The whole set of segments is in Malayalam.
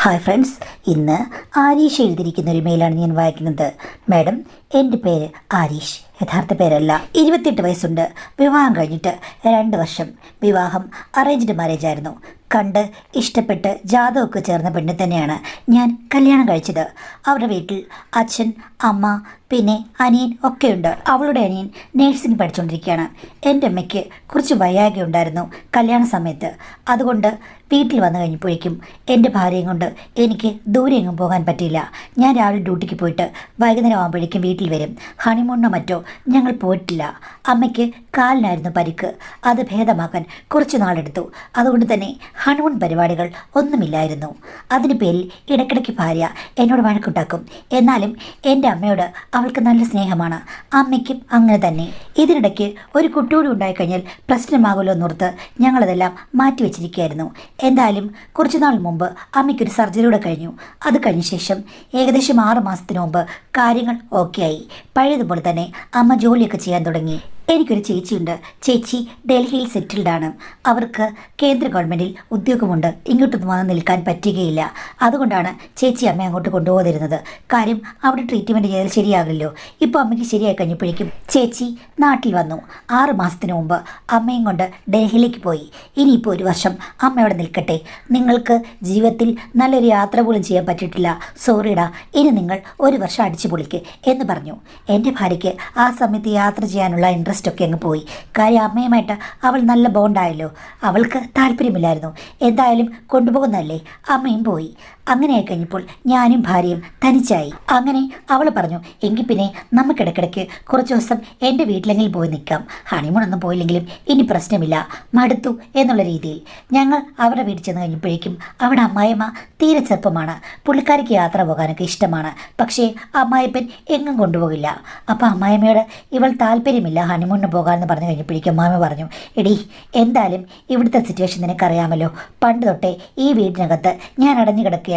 ഹായ് ഫ്രണ്ട്സ്, ഇന്ന് ആരീഷ് എഴുതിയിരിക്കുന്ന ഒരു മെയിലാണ് ഞാൻ വായിക്കുന്നത്. മാഡം, എൻ്റെ പേര് ആരീഷ്, യഥാർത്ഥ പേരല്ല. 28 വയസ്സുണ്ട്. വിവാഹം കഴിഞ്ഞിട്ട് 2 വർഷം. വിവാഹം അറേഞ്ച്ഡ് മാരേജ് ആയിരുന്നു. കണ്ട് ഇഷ്ടപ്പെട്ട് ജാതകമൊക്കെ ചേർന്ന പെണ്ണ് തന്നെയാണ് ഞാൻ കല്യാണം കഴിച്ചത്. അവരുടെ വീട്ടിൽ അച്ഛൻ, അമ്മ, പിന്നെ അനിയൻ ഒക്കെയുണ്ട്. അവളുടെ അനിയൻ നേഴ്സിംഗ് പഠിച്ചുകൊണ്ടിരിക്കുകയാണ്. എൻ്റെ അമ്മയ്ക്ക് കുറച്ച് വയ്യായ്ക ഉണ്ടായിരുന്നു കല്യാണ സമയത്ത്. അതുകൊണ്ട് വീട്ടിൽ വന്നു കഴിഞ്ഞപ്പോഴേക്കും എൻ്റെ ഭാര്യയും കൊണ്ട് എനിക്ക് ദൂരെ എങ്ങും പോകാൻ പറ്റിയില്ല. ഞാൻ രാവിലെ ഡ്യൂട്ടിക്ക് പോയിട്ട് വൈകുന്നേരം ആകുമ്പോഴേക്കും വീട്ടിൽ വരും. ഹണിമൂണിനോ മറ്റോ ഞങ്ങൾ പോയിട്ടില്ല. അമ്മയ്ക്ക് കാലിനായിരുന്നു പരിക്ക്. അത് ഭേദമാക്കാൻ കുറച്ച് നാളെടുത്തു. അതുകൊണ്ട് തന്നെ ഹണിമൂൺ പരിപാടികൾ ഒന്നുമില്ലായിരുന്നു. അതിന് പേരിൽ ഇടയ്ക്കിടയ്ക്ക് ഭാര്യ എന്നോട് വഴക്കുണ്ടാക്കും. എന്നാലും എൻ്റെ അമ്മയോട് അവൾക്ക് നല്ല സ്നേഹമാണ്. അമ്മയ്ക്കും അങ്ങനെ തന്നെ. ഇതിനിടയ്ക്ക് ഒരു കുട്ടിയോട് ഉണ്ടായിക്കഴിഞ്ഞാൽ പ്രശ്നമാകുമല്ലോ എന്നോർത്ത് ഞങ്ങളതെല്ലാം മാറ്റിവെച്ചിരിക്കുകയായിരുന്നു. എന്തായാലും കുറച്ച് നാൾ മുമ്പ് അമ്മയ്ക്കൊരു സർജറിയുടെ കഴിഞ്ഞു. അത് കഴിഞ്ഞ ശേഷം ഏകദേശം 6 മാസത്തിന് മുമ്പ് കാര്യങ്ങൾ ഓക്കെ ആയി. പഴയതുപോലെ തന്നെ അമ്മ ജോലിയൊക്കെ ചെയ്യാൻ തുടങ്ങി. എനിക്കൊരു ചേച്ചിയുണ്ട്. ചേച്ചി ഡൽഹിയിൽ സെറ്റിൽഡാണ്. അവർക്ക് കേന്ദ്ര ഗവൺമെൻറ്റിൽ ഉദ്യോഗമുണ്ട്. ഇങ്ങോട്ടൊന്നും വന്ന് നിൽക്കാൻ പറ്റുകയില്ല. അതുകൊണ്ടാണ് ചേച്ചി അമ്മ അങ്ങോട്ട് കൊണ്ടുപോകുന്നിരുന്നത്. കാര്യം അവിടെ ട്രീറ്റ്മെൻറ്റ് ചെയ്താൽ ശരിയാകില്ലല്ലോ. ഇപ്പോൾ അമ്മയ്ക്ക് ശരിയായി കഴിഞ്ഞപ്പോഴേക്കും ചേച്ചി നാട്ടിൽ വന്നു. 6 മാസത്തിന് മുമ്പ് അമ്മയും കൊണ്ട് ഡൽഹിയിലേക്ക് പോയി. ഇനിയിപ്പോൾ 1 വർഷം അമ്മ അവിടെ നിൽക്കട്ടെ. നിങ്ങൾക്ക് ജീവിതത്തിൽ നല്ലൊരു യാത്ര പോലും ചെയ്യാൻ പറ്റിയിട്ടില്ല. സോറിടാ, ഇനി നിങ്ങൾ 1 വർഷം അടിച്ചു പൊളിക്ക് എന്ന് പറഞ്ഞു. എൻ്റെ ഭാര്യയ്ക്ക് ആ സമയത്ത് യാത്ര ചെയ്യാനുള്ള ഇൻട്രസ്റ്റ് ഒക്കെ അങ്ങ് പോയി. കാര്യം അമ്മയുമായിട്ട് അവൾ നല്ല ബോണ്ടായല്ലോ. അവൾക്ക് താല്പര്യമില്ലായിരുന്നു. എന്തായാലും കൊണ്ടുപോകുന്നതല്ലേ. അമ്മയും പോയി. അങ്ങനെ ആയിക്കഴിഞ്ഞപ്പോൾ ഞാനും ഭാര്യയും തനിച്ചായി. അങ്ങനെ അവൾ പറഞ്ഞു, എങ്കിൽ പിന്നെ നമുക്കിടയ്ക്കിടയ്ക്ക് കുറച്ച് ദിവസം എൻ്റെ വീട്ടിലെങ്കിലും പോയി നിൽക്കാം. ഹണിമൂണൊന്നും പോയില്ലെങ്കിലും ഇനി പ്രശ്നമില്ല, മടുത്തു എന്നുള്ള രീതിയിൽ ഞങ്ങൾ അവരുടെ വീട്ടിൽ ചെന്ന് കഴിഞ്ഞപ്പോഴേക്കും അവിടെ അമ്മായിയമ്മ തീരെ ചെറുപ്പമാണ്. പുള്ളിക്കാരിക്ക് യാത്ര പോകാനൊക്കെ ഇഷ്ടമാണ്. പക്ഷേ അമ്മായിപ്പൻ എങ്ങും കൊണ്ടുപോകില്ല. അപ്പോൾ അമ്മായിയമ്മയോട് ഇവൾ താല്പര്യമില്ല ഹണിമൂണിന് പോകാമെന്ന് പറഞ്ഞു കഴിഞ്ഞപ്പോഴേക്കും അമ്മായിമ്മ പറഞ്ഞു, എടി എന്തായാലും ഇവിടുത്തെ സിറ്റുവേഷൻ നിനക്കറിയാമല്ലോ. പണ്ട് തൊട്ടേ ഈ വീടിനകത്ത് ഞാൻ അടഞ്ഞു കിടക്കുകയാണ്.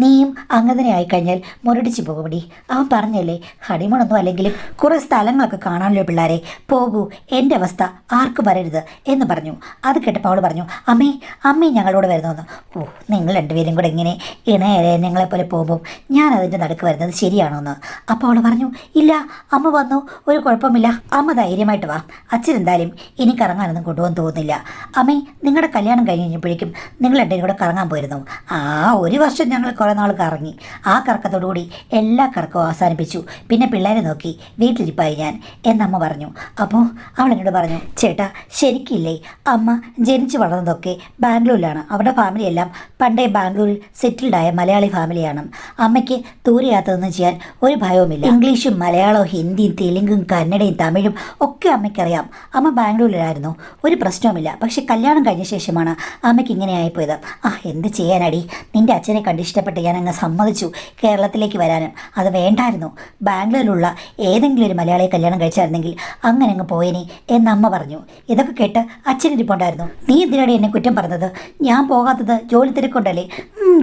നീയും അങ്ങനെ ആയിക്കഴിഞ്ഞാൽ മുരടിച്ച് പോകുമടി. അവൻ പറഞ്ഞല്ലേ ഹണിമൂണൊന്നും അല്ലെങ്കിലും കുറേ സ്ഥലങ്ങളൊക്കെ കാണാമല്ലോ പിള്ളേരെ, പോകൂ, എൻ്റെ അവസ്ഥ ആർക്കും വരരുത് എന്ന് പറഞ്ഞു. അത് കേട്ടപ്പോൾ അവൾ പറഞ്ഞു, അമ്മേ ഞങ്ങളോട് വരുന്നതെന്ന്. ഓ, നിങ്ങൾ രണ്ടുപേരും കൂടെ ഇങ്ങനെ ഇണയരെ ഞങ്ങളെപ്പോലെ പോകുമ്പോൾ ഞാൻ അതിൻ്റെ നടുക്ക് വരുന്നത് ശരിയാണോ എന്ന്. അപ്പോൾ അവൾ പറഞ്ഞു, ഇല്ല അമ്മ വന്നു, ഒരു കുഴപ്പമില്ല, അമ്മ ധൈര്യമായിട്ട് വാ. അച്ഛൻ എന്തായാലും ഇനി കറങ്ങാനൊന്നും കൊണ്ടുപോകാൻ തോന്നുന്നില്ല. അമ്മേ, നിങ്ങളുടെ കല്യാണം കഴിഞ്ഞ് കഴിഞ്ഞപ്പോഴേക്കും നിങ്ങൾ രണ്ടുപേരും കൂടെ കറങ്ങാൻ പോയിരുന്നു. 1 വർഷം ഞങ്ങൾ കുറേ നാൾ കറങ്ങി. ആ കറക്കത്തോടുകൂടി എല്ലാ കറക്കവും അവസാനിപ്പിച്ചു. പിന്നെ പിള്ളേരെ നോക്കി വീട്ടിലിരിപ്പായി ഞാൻ എന്നമ്മ പറഞ്ഞു. അപ്പോൾ അവൾ എന്നോട് പറഞ്ഞു, ചേട്ടാ ശരിക്കില്ലേ, അമ്മ ജനിച്ചു വളർന്നതൊക്കെ ബാംഗ്ലൂരിലാണ്. അവരുടെ ഫാമിലിയെല്ലാം പണ്ടേ ബാംഗ്ലൂരിൽ സെറ്റിൽഡായ മലയാളി ഫാമിലിയാണ്. അമ്മയ്ക്ക് ദൂരയാത്രയൊന്നും ചെയ്യാൻ ഒരു ഭയവുമില്ല. ഇംഗ്ലീഷും മലയാളവും ഹിന്ദിയും തെലുങ്കും കന്നഡയും തമിഴും ഒക്കെ അമ്മയ്ക്കറിയാം. അമ്മ ബാംഗ്ലൂരിലായിരുന്നു, ഒരു പ്രശ്നവുമില്ല. പക്ഷെ കല്യാണം കഴിഞ്ഞ ശേഷമാണ് അമ്മയ്ക്ക് ഇങ്ങനെ ആയിപ്പോയത്. എന്ത് ചെയ്യാനടി, നിൻ്റെ അച്ഛനെ കണ്ട് ഇഷ്ടപ്പെട്ട് ഞാൻ അങ്ങ് സമ്മതിച്ചു കേരളത്തിലേക്ക് വരാനും. അത് വേണ്ടായിരുന്നു. ബാംഗ്ലൂരിലുള്ള ഏതെങ്കിലും ഒരു മലയാളിയെ കല്യാണം കഴിച്ചായിരുന്നെങ്കിൽ അങ്ങനെ അങ്ങ് പോയേനെ എന്നമ്മ പറഞ്ഞു. ഇതൊക്കെ കേട്ട് അച്ഛനിരിപ്പുണ്ടായിരുന്നു. നീ എന്തിനാണ് എന്നെ കുറ്റം പറഞ്ഞത്? ഞാൻ പോകാത്തത് ജോലി തിരക്കുണ്ടല്ലേ?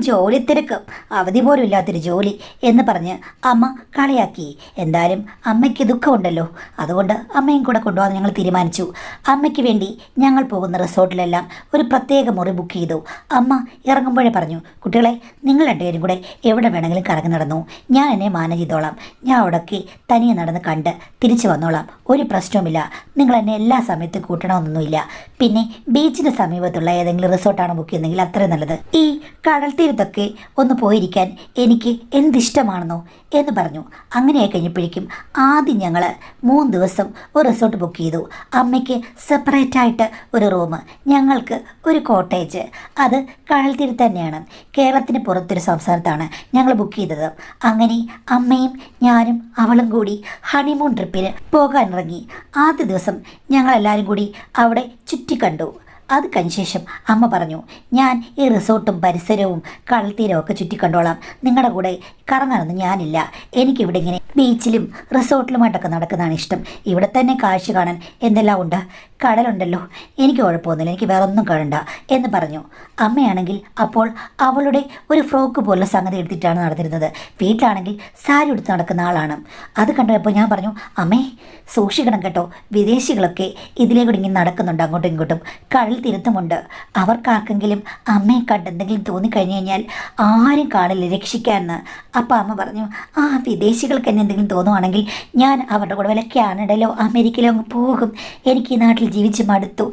ജോലി തിരക്ക്, അവധി പോലും ഇല്ലാത്തൊരു ജോലി എന്ന് പറഞ്ഞ് അമ്മ കളിയാക്കി. എന്തായാലും അമ്മയ്ക്ക് ദുഃഖമുണ്ടല്ലോ, അതുകൊണ്ട് അമ്മയും കൂടെ കൊണ്ടുപോകാൻ ഞങ്ങൾ തീരുമാനിച്ചു. അമ്മയ്ക്ക് വേണ്ടി ഞങ്ങൾ പോകുന്ന റിസോർട്ടിലെല്ലാം ഒരു പ്രത്യേക മുറി ബുക്ക് ചെയ്തു. അമ്മ ഇറങ്ങുമ്പോഴേ പറഞ്ഞു, കുട്ടികളെ നിങ്ങൾ രണ്ടുപേരും കൂടെ എവിടെ വേണമെങ്കിലും കറങ്ങി നടന്നു, ഞാൻ എന്നെ മാനേജ് ചെയ്തോളാം. ഞാൻ അവിടേക്ക് തനിയെ നടന്ന് കണ്ട് തിരിച്ചു വന്നോളാം, ഒരു പ്രശ്നവുമില്ല. നിങ്ങൾ എന്നെ എല്ലാ സമയത്തും കൂട്ടണമെന്നൊന്നുമില്ല. പിന്നെ ബീച്ചിന് സമീപത്തുള്ള ഏതെങ്കിലും റിസോർട്ടാണ് ബുക്ക് ചെയ്യുന്നതെങ്കിൽ അത്രയും നല്ലത്. ഈ കടൽ തീരത്തൊക്കെ ഒന്ന് പോയിരിക്കാൻ എനിക്ക് എന്തിഷ്ടമാണെന്നോ എന്ന് പറഞ്ഞു. അങ്ങനെയായി കഴിഞ്ഞപ്പോഴേക്കും ആദ്യം ഞങ്ങൾ 3 ദിവസം ഒരു റിസോർട്ട് ബുക്ക് ചെയ്തു. അമ്മയ്ക്ക് സെപ്പറേറ്റായിട്ട് ഒരു റൂം, ഞങ്ങൾക്ക് ഒരു കോട്ടേജ്. അത് കടൽ തീരത്ത് തന്നെയാണ്. കേരളത്തിന് പുറത്തൊരു സംസ്ഥാനത്താണ് ഞങ്ങൾ ബുക്ക് ചെയ്തത്. അങ്ങനെ അമ്മയും ഞാനും അവളും കൂടി ഹണിമൂൺ ട്രിപ്പിന് പോകാനിറങ്ങി. ആദ്യ ദിവസം ഞങ്ങളെല്ലാവരും കൂടി അവിടെ ചുറ്റിക്കണ്ടു. അത് കഴിഞ്ഞ ശേഷം അമ്മ പറഞ്ഞു, ഞാൻ ഈ റിസോർട്ടും പരിസരവും കടൽത്തീരവും ഒക്കെ ചുറ്റിക്കണ്ടോളാം, നിങ്ങളുടെ കൂടെ കറങ്ങാനൊന്നും ഞാനില്ല. എനിക്കിവിടെ ഇങ്ങനെ ബീച്ചിലും റിസോർട്ടിലുമായിട്ടൊക്കെ നടക്കുന്നതാണ് ഇഷ്ടം. ഇവിടെ തന്നെ കാഴ്ച കാണാൻ എന്തെല്ലാം ഉണ്ട്, കടലുണ്ടല്ലോ, എനിക്ക് കുഴപ്പമൊന്നുമില്ല, എനിക്ക് വേറെ ഒന്നും കാണണ്ട എന്ന് പറഞ്ഞു. അമ്മയാണെങ്കിൽ അപ്പോൾ അവളുടെ ഒരു ഫ്രോക്ക് പോലുള്ള സംഗതി എടുത്തിട്ടാണ് നടന്നിരുന്നത്. വീട്ടിലാണെങ്കിൽ സാരി എടുത്ത് നടക്കുന്ന ആളാണ്. അത് കണ്ടപ്പോൾ ഞാൻ പറഞ്ഞു, അമ്മേ സൂക്ഷിക്കണം കേട്ടോ, വിദേശികളൊക്കെ ഇതിലേക്കൂടി ഇങ്ങനെ നടക്കുന്നുണ്ട് അങ്ങോട്ടും ഇങ്ങോട്ടും, കടൽ അതിൽ തിരുത്തുമുണ്ട്. അവർക്കാർക്കെങ്കിലും അമ്മയെ കണ്ടെന്തെങ്കിലും തോന്നിക്കഴിഞ്ഞു കഴിഞ്ഞാൽ ആരും കാണില്ല രക്ഷിക്കാമെന്ന്. അപ്പം അമ്മ പറഞ്ഞു, ആ വിദേശികൾക്ക് എന്നെ എന്തെങ്കിലും തോന്നുവാണെങ്കിൽ ഞാൻ അവരുടെ കൂടെ വല്ല കാനഡയിലോ അമേരിക്കയിലോ അങ്ങ് പോകും. എനിക്ക് ഈ നാട്ടിൽ ജീവിച്ച് മടുത്തു.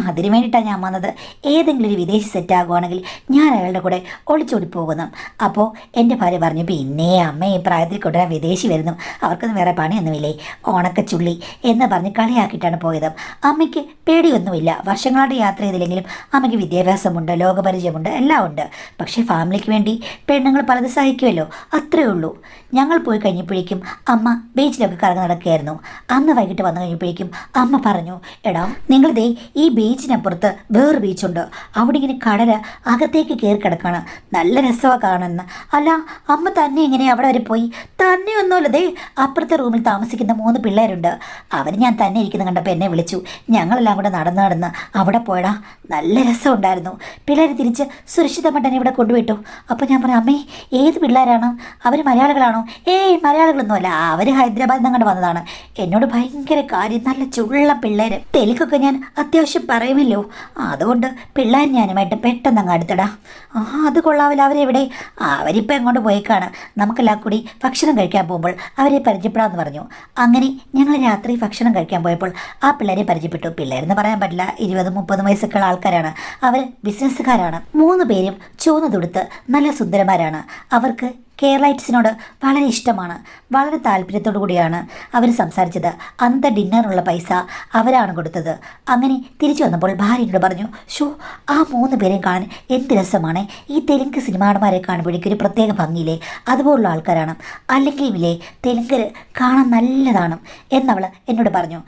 അതിന് വേണ്ടിയിട്ടാണ് ഞാൻ വന്നത്. ഏതെങ്കിലും ഒരു വിദേശി സെറ്റ് ആകുവാണെങ്കിൽ ഞാൻ അയാളുടെ കൂടെ ഒളിച്ചോടി പോകുന്നു. അപ്പോൾ എൻ്റെ ഭാര്യ പറഞ്ഞു, പിന്നെ അമ്മ ഈ പ്രായത്തിൽ കൊണ്ടുവരാൻ വിദേശി വരുന്നു, അവർക്കൊന്നും വേറെ പണിയൊന്നുമില്ലേ, ഓണക്കച്ചുള്ളി എന്ന് പറഞ്ഞ് കളിയാക്കിയിട്ടാണ് പോയത്. അമ്മയ്ക്ക് പേടിയൊന്നുമില്ല. വർഷങ്ങളായിട്ട് യാത്ര ചെയ്തില്ലെങ്കിലും അമ്മയ്ക്ക് വിദ്യാഭ്യാസമുണ്ട്, ലോകപരിചയമുണ്ട്, എല്ലാം ഉണ്ട്. പക്ഷേ ഫാമിലിക്ക് വേണ്ടി പെണ്ണുങ്ങൾ പലത് സഹിക്കുമല്ലോ, അത്രേ ഉള്ളൂ. ഞങ്ങൾ പോയി കഴിഞ്ഞപ്പോഴേക്കും അമ്മ ബീച്ചിലൊക്കെ കറങ്ങി നടക്കുകയായിരുന്നു. അന്ന് വൈകിട്ട് വന്നു കഴിഞ്ഞപ്പോഴേക്കും അമ്മ പറഞ്ഞു, എടാ നിങ്ങളിതേ ഈ ബീച്ചിനപ്പുറത്ത് വേറൊരു ബീച്ചുണ്ട്, അവിടെ ഇങ്ങനെ കടൽ അകത്തേക്ക് കയറി കിടക്കാണ്, നല്ല രസമാണ് കാണുന്നത്. അല്ല അമ്മ തന്നെ എങ്ങനെ അവിടെ വരെ പോയി? തന്നെ ഒന്നുമല്ല, ദേ അപ്പുറത്തെ റൂമിൽ താമസിക്കുന്ന 3 പിള്ളേരുണ്ട്. അവർ ഞാൻ തന്നെ ഇരിക്കുന്ന കണ്ടപ്പോൾ എന്നെ വിളിച്ചു. ഞങ്ങളെല്ലാം കൂടെ നടന്ന് അവിടെ പോയടാ, നല്ല രസമുണ്ടായിരുന്നു. പിള്ളേർ തിരിച്ച് സുരക്ഷിതമായിട്ട് എന്നെ ഇവിടെ കൊണ്ടുപോയിട്ടു. അപ്പോൾ ഞാൻ പറഞ്ഞു, അമ്മേ ഏത് പിള്ളേരാണ്? അവർ മലയാളികളാണോ? ഏയ് മലയാളികളൊന്നുമല്ല, അവർ ഹൈദരാബാദിൽ നിന്ന് അങ്ങോട്ട് വന്നതാണ്. എന്നോട് ഭയങ്കര കാര്യം, നല്ല ചുള്ള പിള്ളേർ. തെലുങ്കൊക്കെ ഞാൻ അത്യാവശ്യം പറയുമല്ലോ, അതുകൊണ്ട് പിള്ളേർ ഞാനുമായിട്ട് പെട്ടെന്ന് അങ്ങ് അടുത്തടാ. അത് കൊള്ളാവില്ല. അവരെവിടെ? അവരിപ്പോൾ എങ്ങോട്ട് പോയേക്കാണ്. നമുക്കെല്ലാം കൂടി ഭക്ഷണം കഴിക്കാൻ പോകുമ്പോൾ അവരെ പരിചയപ്പെടാമെന്ന് പറഞ്ഞു. അങ്ങനെ ഞങ്ങൾ രാത്രി ഭക്ഷണം കഴിക്കാൻ പോയപ്പോൾ ആ പിള്ളേരെ പരിചയപ്പെട്ടു. പിള്ളേരെന്ന് പറയാൻ പറ്റില്ല, 20-30 വയസ്സൊക്കെ ഉള്ള ആൾക്കാരാണ്. അവർ ബിസിനസ്സുകാരാണ്. 3 പേരും ചുവന്ന് തുടുത്ത് നല്ല സുന്ദരന്മാരാണ്. അവർക്ക് കേരളൈറ്റ്സിനോട് വളരെ ഇഷ്ടമാണ്. വളരെ താല്പര്യത്തോടു കൂടിയാണ് അവർ സംസാരിച്ചത്. അന്നത്തെ ഡിന്നറിനുള്ള പൈസ അവരാണ് കൊടുത്തത്. അങ്ങനെ തിരിച്ചു വന്നപ്പോൾ ഭാര്യയോട് പറഞ്ഞു, ഷോ ആ 3 പേരെയും കാണാൻ എന്ത് രസമാണ്. ഈ തെലുങ്ക് സിനിമാടന്മാരെ കാണുമ്പോഴേക്കും ഒരു പ്രത്യേക ഭംഗിയില്ലേ, അതുപോലുള്ള ആൾക്കാരാണ്. അല്ലെങ്കിൽ ഇല്ലേ തെലുങ്ക് കാണാൻ നല്ലതാണ് എന്നവൾ എന്നോട് പറഞ്ഞു.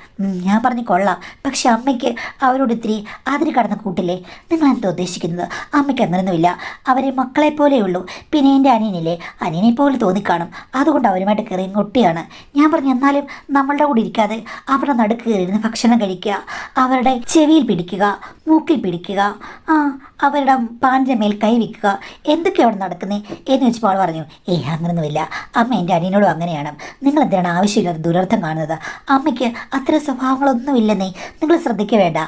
ഞാൻ പറഞ്ഞു കൊള്ളാം, പക്ഷെ അമ്മയ്ക്ക് അവരോട് ഇത്തിരി അതിന് കടന്ന് കൂട്ടില്ലേ? നിങ്ങളെന്താ ഉദ്ദേശിക്കുന്നത്? അമ്മയ്ക്ക് അങ്ങനെയൊന്നുമില്ല, അവരെ മക്കളെ പോലെയുള്ളൂ. പിന്നെ എൻ്റെ അനിയനില്ലേ, അനിയനെ പോലെ തോന്നിക്കാണും, അതുകൊണ്ട് അവരുമായിട്ട് കയറി ഒട്ടിയാണ്. ഞാൻ പറഞ്ഞു, എന്നാലും നമ്മളുടെ കൂടെ ഇരിക്കാതെ അവരുടെ നടുക്ക് കയറിയിരുന്ന് ഭക്ഷണം കഴിക്കുക, അവരുടെ ചെവിയിൽ പിടിക്കുക, മൂക്കിൽ പിടിക്കുക, അവരുടെ പാനിൻ്റെ മേൽ കൈ വയ്ക്കുക, എന്തൊക്കെയാണ് അവിടെ നടക്കുന്നത് എന്ന് വെച്ചപ്പോൾ അവൾ പറഞ്ഞു, അങ്ങനൊന്നുമില്ല അമ്മ, എൻ്റെ അനിയനോടും അങ്ങനെയാണ്. നിങ്ങൾ എന്തിനാണ് ആവശ്യമില്ലാതെ ദുരർത്ഥം കാണുന്നത്? അമ്മയ്ക്ക് അത്തരം സ്വഭാവങ്ങളൊന്നുമില്ലെന്നേ, നിങ്ങൾ ശ്രദ്ധിക്കുക വേണ്ട.